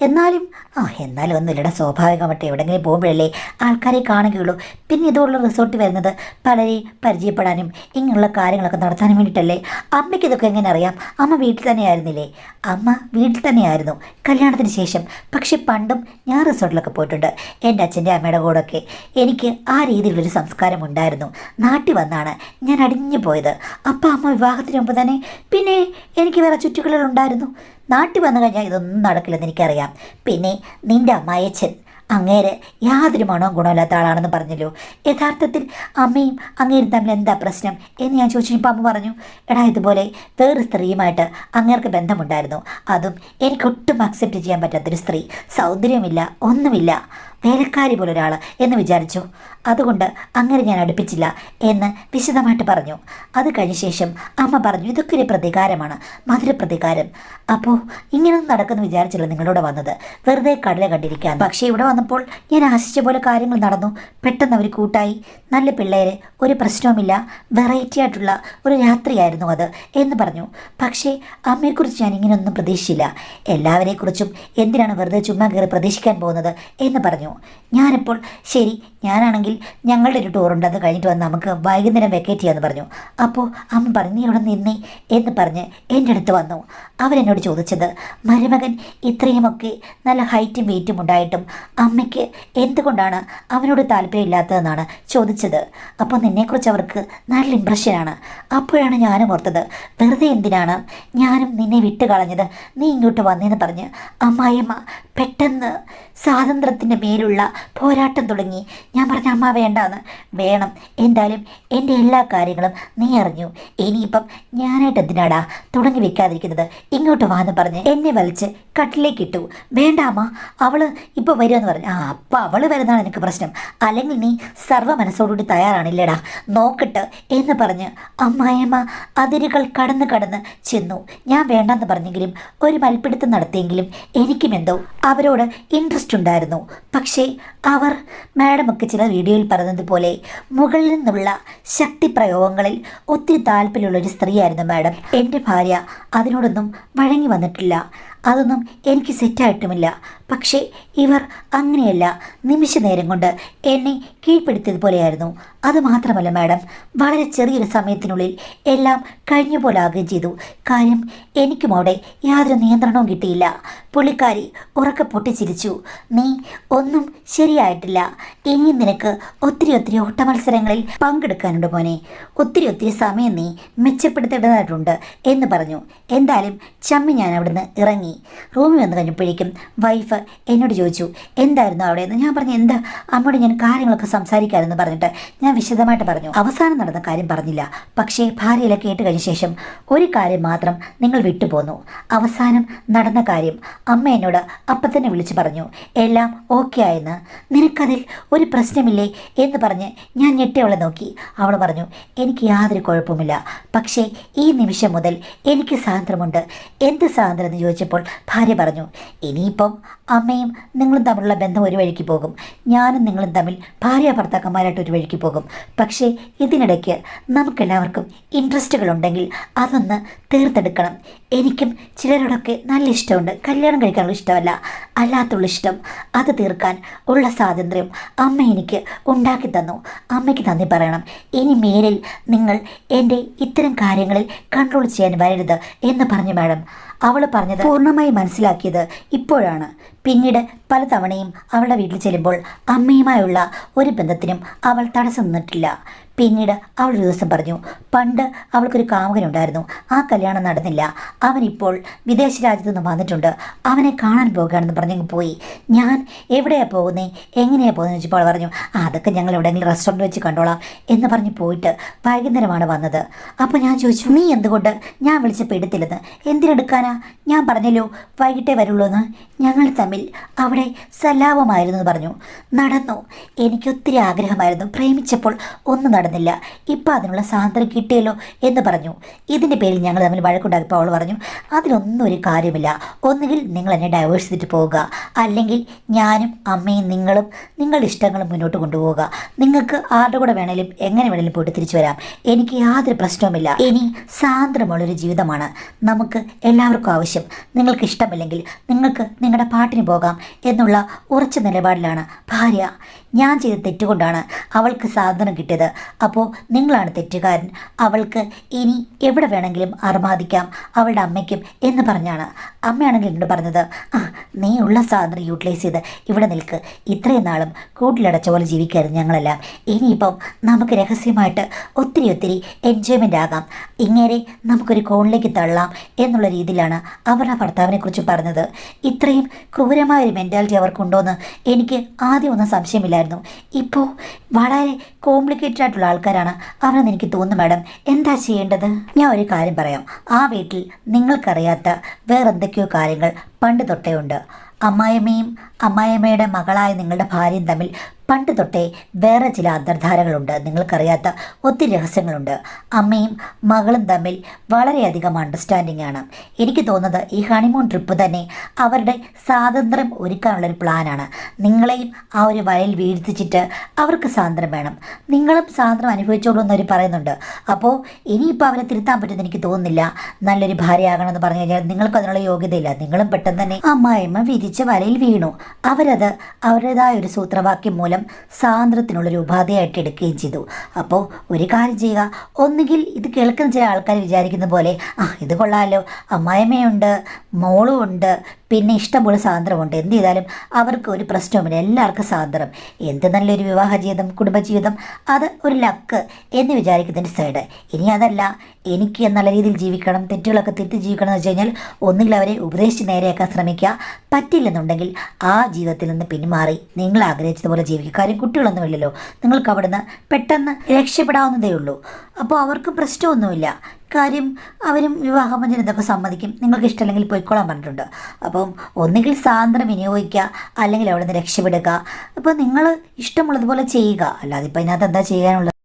എന്നാലും ഒന്നുമില്ലടാ, സ്വാഭാവികമായിട്ട് എവിടെയെങ്കിലും പോകുമ്പോഴല്ലേ ആൾക്കാരെ കാണുകയുള്ളൂ. പിന്നെ ഇതുള്ള റിസോർട്ട് വരുന്നത് പലരെ പരിചയപ്പെടാനും ഇങ്ങനെയുള്ള കാര്യങ്ങളൊക്കെ നടത്താനും വേണ്ടിയിട്ടല്ലേ. അമ്മയ്ക്ക് ഇതൊക്കെ എങ്ങനെ അറിയാം? അമ്മ വീട്ടിൽ തന്നെയായിരുന്നില്ലേ? അമ്മ വീട്ടിൽ തന്നെയായിരുന്നു കല്യാണത്തിന് ശേഷം. പക്ഷെ പണ്ടും ഞാൻ റിസോർട്ടിലൊക്കെ പോയിട്ടുണ്ട്, എൻ്റെ അച്ഛൻ്റെ അമ്മയുടെ കൂടെയൊക്കെ. എനിക്ക് ആ രീതിയിലുള്ളൊരു സംസ്കാരം ഉണ്ടായിരുന്നു. നാട്ടിൽ വന്നാണ് ഞാൻ അടിഞ്ഞു പോയത്. അപ്പം അമ്മ വിവാഹത്തിന് മുമ്പ് തന്നെ പിന്നെ എനിക്ക് വേറെ ചുറ്റുകളുണ്ടായിരുന്നു. നാട്ടിൽ വന്നു കഴിഞ്ഞാൽ ഇതൊന്നും നടക്കില്ലെന്ന് എനിക്കറിയാം. പിന്നെ നിൻ്റെ അമ്മായച്ഛൻ, അങ്ങേര് യാതൊരു മണവും ഗുണമില്ലാത്ത ആളാണെന്ന് പറഞ്ഞല്ലോ. യഥാർത്ഥത്തിൽ അമ്മയും അങ്ങേരും തമ്മിൽ എന്താ പ്രശ്നം എന്ന് ഞാൻ ചോദിച്ചപ്പോൾ അമ്മ പറഞ്ഞു, എടാ, ഇതുപോലെ വേറൊരു സ്ത്രീയുമായിട്ട് അങ്ങേർക്ക് ബന്ധമുണ്ടായിരുന്നു. അതും എനിക്കൊട്ടും അക്സെപ്റ്റ് ചെയ്യാൻ പറ്റാത്തൊരു സ്ത്രീ. സൗന്ദര്യമില്ല, ഒന്നുമില്ല, വേലക്കാരി പോലൊരാൾ എന്ന് വിചാരിച്ചു. അതുകൊണ്ട് അങ്ങനെ ഞാൻ അടുപ്പിച്ചില്ല എന്ന് വിശദമായിട്ട് പറഞ്ഞു. അത് കഴിഞ്ഞ ശേഷം അമ്മ പറഞ്ഞു, ഇതൊക്കെ ഒരു പ്രതികാരമാണ്, മധുരപ്രതികാരം. അപ്പോൾ ഇങ്ങനെയൊന്നും നടക്കുമെന്ന് വിചാരിച്ചില്ല നിങ്ങളോട് വന്നത്, വെറുതെ കടല കണ്ടിരിക്കാൻ. പക്ഷേ ഇവിടെ വന്നപ്പോൾ ഞാൻ ആശിച്ച പോലെ കാര്യങ്ങൾ നടന്നു. പെട്ടെന്ന് അവർ കൂട്ടായി, നല്ല പിള്ളേര്, ഒരു പ്രശ്നവുമില്ല, വെറൈറ്റി ആയിട്ടുള്ള ഒരു രാത്രിയായിരുന്നു അത് എന്ന് പറഞ്ഞു. പക്ഷേ അമ്മയെക്കുറിച്ച് ഞാൻ ഇങ്ങനെയൊന്നും പ്രതീക്ഷിച്ചില്ല. എല്ലാവരെക്കുറിച്ചും എന്തിനാണ് വെറുതെ ചുമ്മാ കയറി പ്രതീക്ഷിക്കാൻ പോകുന്നത് എന്ന് പറഞ്ഞു. ഞാനിപ്പോൾ ശരി, ഞാനാണെങ്കിൽ ഞങ്ങളുടെ ഒരു ടൂറുണ്ട്, അത് കഴിഞ്ഞിട്ട് വന്ന് നമുക്ക് വൈകുന്നേരം വെക്കേറ്റ് ചെയ്യാമെന്ന് പറഞ്ഞു. അപ്പോൾ അമ്മ പറഞ്ഞു, നീ ഇവിടെ നിന്നേ എന്ന് പറഞ്ഞ് എൻ്റെ അടുത്ത് വന്നു. അവരെന്നോട് ചോദിച്ചത്, മരുമകൻ ഇത്രയുമൊക്കെ നല്ല ഹൈറ്റും വെയിറ്റും ഉണ്ടായിട്ടും അമ്മയ്ക്ക് എന്തുകൊണ്ടാണ് അവനോട് താല്പര്യമില്ലാത്തതെന്നാണ് ചോദിച്ചത്. അപ്പോൾ നിന്നെക്കുറിച്ച് അവർക്ക് നല്ല ഇമ്പ്രഷനാണ്. അപ്പോഴാണ് ഞാനും ഓർത്തത്, വെറുതെ എന്തിനാണ് ഞാനും നിന്നെ വിട്ട് കളഞ്ഞത്, നീ ഇങ്ങോട്ട് വന്നേന്ന് പറഞ്ഞ് അമ്മായിയമ്മ പെട്ടെന്ന് സ്വാതന്ത്ര്യത്തിൻ്റെ മേലുള്ള പോരാട്ടം തുടങ്ങി. ഞാൻ പറഞ്ഞ അമ്മ വേണ്ടാന്ന്. വേണം, എന്തായാലും എൻ്റെ എല്ലാ കാര്യങ്ങളും നീ അറിഞ്ഞു. ഇനിയിപ്പം ഞാനായിട്ട് എന്തിനാടാ തുടങ്ങി വെക്കാതിരിക്കുന്നത്, ഇങ്ങോട്ട് വാന്ന് പറഞ്ഞ് എന്നെ വലിച്ച് കട്ടിലേക്ക് ഇട്ടു. വേണ്ട അമ്മ, അവള് ഇപ്പോൾ വരുമെന്ന് പറഞ്ഞു. അപ്പം അവള് വരുന്നതാണ് എനിക്ക് പ്രശ്നം, അല്ലെങ്കിൽ നീ സർവ്വ മനസ്സോടുകൂടി തയ്യാറാണില്ലേടാ, നോക്കട്ട് എന്ന് പറഞ്ഞ് അമ്മായിയമ്മ അതിരുകൾ കടന്ന് കടന്ന് ചെന്നു. ഞാൻ വേണ്ടെന്ന് പറഞ്ഞെങ്കിലും ഒരു മൽപ്പിടുത്തം നടത്തിയെങ്കിലും എനിക്കും എന്തോ അവരോട് ഇൻട്രസ്റ്റ് ഉണ്ടായിരുന്നു. പക്ഷേ അവർ മാഡമൊക്കെ ചില വീഡിയോയിൽ പറഞ്ഞതുപോലെ മുകളിൽ നിന്നുള്ള ശക്തി പ്രയോഗങ്ങളിൽ ഒത്തിരി താല്പര്യമുള്ളൊരു സ്ത്രീയായിരുന്നു മാഡം. എൻ്റെ ഭാര്യ അതിനോടൊന്നും വഴങ്ങി വന്നിട്ടില്ല, അതൊന്നും എനിക്ക് സെറ്റായിട്ടുമില്ല. പക്ഷേ ഇവർ അങ്ങനെയല്ല, നിമിഷ നേരം കൊണ്ട് എന്നെ കീഴ്പ്പെടുത്തിയതുപോലെയായിരുന്നു. അതുമാത്രമല്ല മാഡം, വളരെ ചെറിയൊരു സമയത്തിനുള്ളിൽ എല്ലാം കഴിഞ്ഞ പോലെ ആകുകയും ചെയ്തു. കാര്യം എനിക്കും അവിടെ യാതൊരു നിയന്ത്രണവും കിട്ടിയില്ല. പുള്ളിക്കാരി ഉറക്കെ പൊട്ടിച്ചിരിച്ചു. നീ ഒന്നും ശരിയായിട്ടില്ല, ഇനിയും നിനക്ക് ഒത്തിരി ഓട്ടമത്സരങ്ങളിൽ പങ്കെടുക്കാനുണ്ട് മോനെ, ഒത്തിരി സമയം നീ മെച്ചപ്പെടുത്തേണ്ടതായിട്ടുണ്ട് എന്ന് പറഞ്ഞു. എന്തായാലും ചമ്മി ഞാൻ അവിടുന്ന് ഇറങ്ങി. റൂമിൽ വന്ന് കഴിഞ്ഞപ്പോഴേക്കും വൈഫ് എന്നോട് ചോദിച്ചു എന്തായിരുന്നു അവിടെ എന്ന്. ഞാൻ പറഞ്ഞു എന്താ അമ്മയോട് ഞാൻ കാര്യങ്ങളൊക്കെ സംസാരിക്കാമെന്ന് പറഞ്ഞിട്ട് ഞാൻ വിശദമായിട്ട് പറഞ്ഞു. അവസാനം നടന്ന കാര്യം പറഞ്ഞില്ല, പക്ഷേ ഭാര്യയിലെ കേട്ട് കഴിഞ്ഞ ശേഷം ഒരു കാര്യം മാത്രം നിങ്ങൾ വിട്ടുപോന്നു. അവസാനം നടന്ന കാര്യം അമ്മ എന്നോട് അപ്പം തന്നെ വിളിച്ചു പറഞ്ഞു, എല്ലാം ഓക്കെ ആയെന്ന്. നിനക്കതിൽ ഒരു പ്രശ്നമില്ലേ എന്ന് പറഞ്ഞ് ഞാൻ ഞെട്ടിയവളെ നോക്കി. അവൾ പറഞ്ഞു എനിക്ക് യാതൊരു കുഴപ്പമില്ല, പക്ഷേ ഈ നിമിഷം മുതൽ എനിക്ക് സ്വാതന്ത്ര്യമുണ്ട്. എന്ത് സ്വാതന്ത്ര്യം എന്ന് ചോദിച്ചപ്പോൾ ഭാര്യ പറഞ്ഞു ഇനിയിപ്പം അമ്മയും നിങ്ങളും തമ്മിലുള്ള ബന്ധം ഒരു വഴിക്ക് പോകും, ഞാനും നിങ്ങളും തമ്മിൽ ഭാര്യ ഭർത്താക്കന്മാരായിട്ട് ഒരു വഴിക്ക് പോകും. പക്ഷേ ഇതിനിടയ്ക്ക് നമുക്കെല്ലാവർക്കും ഇൻട്രസ്റ്റുകളുണ്ടെങ്കിൽ അതൊന്ന് തീർത്തെടുക്കണം. എനിക്കും ചിലരോടൊക്കെ നല്ല ഇഷ്ടമുണ്ട്, കല്യാണം കഴിക്കാനുള്ള ഇഷ്ടമല്ല, അല്ലാത്തുള്ള ഇഷ്ടം. അത് തീർക്കാൻ ഉള്ള സ്വാതന്ത്ര്യം അമ്മ എനിക്ക് ഉണ്ടാക്കി തന്നു. അമ്മയ്ക്ക് നന്ദി പറയണം. ഇനി മേലിൽ നിങ്ങൾ എൻ്റെ ഇത്തരം കാര്യങ്ങളിൽ കൺട്രോൾ ചെയ്യാൻ വരരുത് എന്ന് പറഞ്ഞു മാഡം. അവൾ പറഞ്ഞത് പൂർണ്ണമായി മനസ്സിലാക്കിയത് ഇപ്പോഴാണ്. പിന്നീട് പലതവണയും അവളുടെ വീട്ടിൽ ചെല്ലുമ്പോൾ അമ്മയുമായുള്ള ഒരു ബന്ധത്തിനും അവൾ തടസ്സം നിന്നിട്ടില്ല. പിന്നീട് അവൾ ഒരു ദിവസം പറഞ്ഞു പണ്ട് അവൾക്കൊരു കാമുകനുണ്ടായിരുന്നു, ആ കല്യാണം നടന്നില്ല. അവനിപ്പോൾ വിദേശ രാജ്യത്തു നിന്ന് വന്നിട്ടുണ്ട്, അവനെ കാണാൻ പോകുകയാണെന്ന് പറഞ്ഞങ്ങ് പോയി. ഞാൻ എവിടെയാണ് പോകുന്നത്, എങ്ങനെയാണ് പോകുന്നത് ചോദിച്ചപ്പോൾ അവൾ പറഞ്ഞു അതൊക്കെ ഞങ്ങൾ എവിടെയെങ്കിലും റെസ്റ്റോറൻറ്റ് വെച്ച് കണ്ടോളാം എന്ന് പറഞ്ഞ് പോയിട്ട് വൈകുന്നേരമാണ് വന്നത്. അപ്പോൾ ഞാൻ ചോദിച്ചു നീ എന്തുകൊണ്ട് ഞാൻ വിളിച്ചപ്പോൾ എടുത്തില്ലെന്ന്. എന്തിനെടുക്കാനാ, ഞാൻ പറഞ്ഞല്ലോ വൈകിട്ടേ വരുള്ളൂ എന്ന്. ഞങ്ങൾ തമ്മിൽ അവിടെ സല്ലാപമായിരുന്നു എന്ന് പറഞ്ഞു. നടന്നു, എനിക്കൊത്തിരി ആഗ്രഹമായിരുന്നു, പ്രേമിച്ചപ്പോൾ ഒന്നും നടന്നില്ല, ഇപ്പം അതിനുള്ള സ്വാതന്ത്ര്യം കിട്ടിയല്ലോ എന്ന് പറഞ്ഞു. ഇതിൻ്റെ പേരിൽ ഞങ്ങൾ തമ്മിൽ വഴക്കുണ്ടാക്കിയപ്പോൾ അവൾ പറഞ്ഞു അതിലൊന്നും ഒരു കാര്യമില്ല, ഒന്നുകിൽ നിങ്ങൾ എന്നെ ഡൈവേഴ്സ് ചെയ്തിട്ട് പോവുക, അല്ലെങ്കിൽ ഞാനും അമ്മയും നിങ്ങളും നിങ്ങളുടെ ഇഷ്ടങ്ങളും മുന്നോട്ട് കൊണ്ടുപോവുക. നിങ്ങൾക്ക് ആരുടെ കൂടെ വേണേലും എങ്ങനെ വേണേലും പോയിട്ട് തിരിച്ചു വരാം, എനിക്ക് യാതൊരു പ്രശ്നവുമില്ല. ഇനി സ്വാതന്ത്ര്യമുള്ളൊരു ജീവിതമാണ് നമുക്ക് എല്ലാവർക്കും ആവശ്യം. നിങ്ങൾക്ക് ഇഷ്ടമില്ലെങ്കിൽ നിങ്ങൾക്ക് നിങ്ങളുടെ പാട്ടിന് പോകാം എന്നുള്ള ഉറച്ച നിലപാടിലാണ് ഭാര്യ. ഞാൻ ചെയ്ത തെറ്റുകൊണ്ടാണ് അവൾക്ക് സ്വാതന്ത്ര്യം കിട്ടിയത്, അപ്പോൾ നിങ്ങളാണ് തെറ്റുകാരൻ. അവൾക്ക് ഇനി എവിടെ വേണമെങ്കിലും അർമാദിക്കാം അവളുടെ അമ്മയ്ക്കും എന്ന് പറഞ്ഞാണ്. അമ്മയാണെങ്കിൽ എന്നോട് പറഞ്ഞത് നീ ഉള്ള സ്വാതന്ത്ര്യം യൂട്ടിലൈസ് ചെയ്ത് ഇവിടെ നിൽക്ക്, ഇത്രയും നാളും കൂട്ടിലടച്ച പോലെ ജീവിക്കായിരുന്നു ഞങ്ങളെല്ലാം, ഇനിയിപ്പം നമുക്ക് രഹസ്യമായിട്ട് ഒത്തിരി എൻജോയ്മെൻ്റ് ആകാം, ഇങ്ങനെ നമുക്കൊരു കോണിലേക്ക് തള്ളാം എന്നുള്ള രീതിയിലാണ് അവരുടെ ഭർത്താവിനെ കുറിച്ച് പറഞ്ഞത്. ഇത്രയും ക്രൂരമായൊരു മെൻറ്റാലിറ്റി അവർക്കുണ്ടോയെന്ന് എനിക്ക് ആദ്യം ഒന്നും സംശയമില്ലായിരുന്നു. ഇപ്പോൾ വളരെ കോംപ്ലിക്കേറ്റഡ് ആയിട്ടുള്ള ആൾക്കാരാണ് അവരെന്ന് എനിക്ക് തോന്നുന്നു മാഡം. എന്താ ചെയ്യേണ്ടത്? ഞാൻ ഒരു കാര്യം പറയാം, ആ വീട്ടിൽ നിങ്ങൾക്കറിയാത്ത വേറെന്തൊക്കെയോ കാര്യങ്ങൾ പണ്ട് തൊട്ടേ ഉണ്ട്. അമ്മായിയമ്മയും അമ്മായിയമ്മയുടെ മകളായ നിങ്ങളുടെ ഭാര്യയും തമ്മിൽ പണ്ട് തൊട്ടേ വേറെ ചില അന്തർധാരകളുണ്ട്, നിങ്ങൾക്കറിയാത്ത ഒത്തിരി രഹസ്യങ്ങളുണ്ട്. അമ്മയും മകളും തമ്മിൽ വളരെയധികം അണ്ടർസ്റ്റാൻഡിംഗ് ആണ്. എനിക്ക് തോന്നുന്നത് ഈ ഹണിമൂൺ ട്രിപ്പ് തന്നെ അവരുടെ സ്വാതന്ത്ര്യം ഒരുക്കാനുള്ളൊരു പ്ലാനാണ്. നിങ്ങളെയും ആ ഒരു വലയിൽ വീഴ്ത്തിച്ചിട്ട് അവർക്ക് സ്വാതന്ത്ര്യം വേണം, നിങ്ങളും സ്വാതന്ത്ര്യം അനുഭവിച്ചോളൂ എന്നവർ പറയുന്നുണ്ട്. അപ്പോൾ ഇനിയിപ്പോൾ അവരെ തിരുത്താൻ പറ്റുമെന്ന് എനിക്ക് തോന്നുന്നില്ല. നല്ലൊരു ഭാര്യയാകണമെന്ന് പറഞ്ഞു കഴിഞ്ഞാൽ നിങ്ങൾക്ക് അതിനുള്ള യോഗ്യതയില്ല. നിങ്ങളും പെട്ടെന്ന് തന്നെ അമ്മായിയമ്മ വിരിച്ച വലയിൽ വീണു. അവരത് അവരുടേതായ ഒരു സൂത്രവാക്യം മൂലം സ്വാതന്ത്ര്യത്തിനുള്ളൊരു ഉപാധിയായിട്ട് എടുക്കുകയും ചെയ്തു. അപ്പോൾ ഒരു കാര്യം ചെയ്യുക, ഒന്നുകിൽ ഇത് കേൾക്കുന്ന ചില ആൾക്കാർ വിചാരിക്കുന്ന പോലെ ഇത് കൊള്ളാമല്ലോ, അമ്മായിയമ്മയുണ്ട്, മോളും ഉണ്ട്, പിന്നെ ഇഷ്ടംപോലെ സ്വാതന്ത്ര്യമുണ്ട്. എന്ത് ചെയ്താലും അവർക്ക് ഒരു പ്രശ്നവുമില്ല, എല്ലാവർക്കും സ്വാതന്ത്ര്യം. എന്ത് നല്ലൊരു വിവാഹ ജീവിതം, കുടുംബജീവിതം, അത് ഒരു ലക്ക് എന്ന് വിചാരിക്കുന്നതിൻ്റെ സൈഡ്. ഇനി അതല്ല, എനിക്ക് എന്നുള്ള രീതിയിൽ ജീവിക്കണം, തെറ്റുകളൊക്കെ തിരുത്തി ജീവിക്കണം എന്ന് വെച്ച് കഴിഞ്ഞാൽ ഒന്നുകിൽ അവരെ ഉപദേശിച്ച് നേരെയാക്കാൻ ശ്രമിക്കുക, പറ്റില്ലെന്നുണ്ടെങ്കിൽ ആ ജീവിതത്തിൽ നിന്ന് പിന്മാറി നിങ്ങൾ ആഗ്രഹിച്ചതുപോലെ ജീവിക്കുക. കാര്യം കുട്ടികളൊന്നുമില്ലല്ലോ, നിങ്ങൾക്ക് അവിടുന്ന് പെട്ടെന്ന് രക്ഷപ്പെടാവുന്നതേ ഉള്ളൂ. അപ്പോൾ അവർക്ക് പ്രശ്നമൊന്നുമില്ല. കാര്യം അവരും വിവാഹമോചനം ഇതൊക്കെ സമ്മതിക്കും, നിങ്ങൾക്ക് ഇഷ്ടമല്ലെങ്കിൽ പോയിക്കോളാൻ പറഞ്ഞിട്ടുണ്ട്. അപ്പം ഒന്നുകിൽ സ്വാതന്ത്ര്യം വിനിയോഗിക്കുക, അല്ലെങ്കിൽ അവിടെ നിന്ന് രക്ഷപ്പെടുക. അപ്പോൾ നിങ്ങൾ ഇഷ്ടമുള്ളതുപോലെ ചെയ്യുക, അല്ലാതെ ഇപ്പം ഇതിനകത്ത് എന്താ ചെയ്യാനുള്ളത്?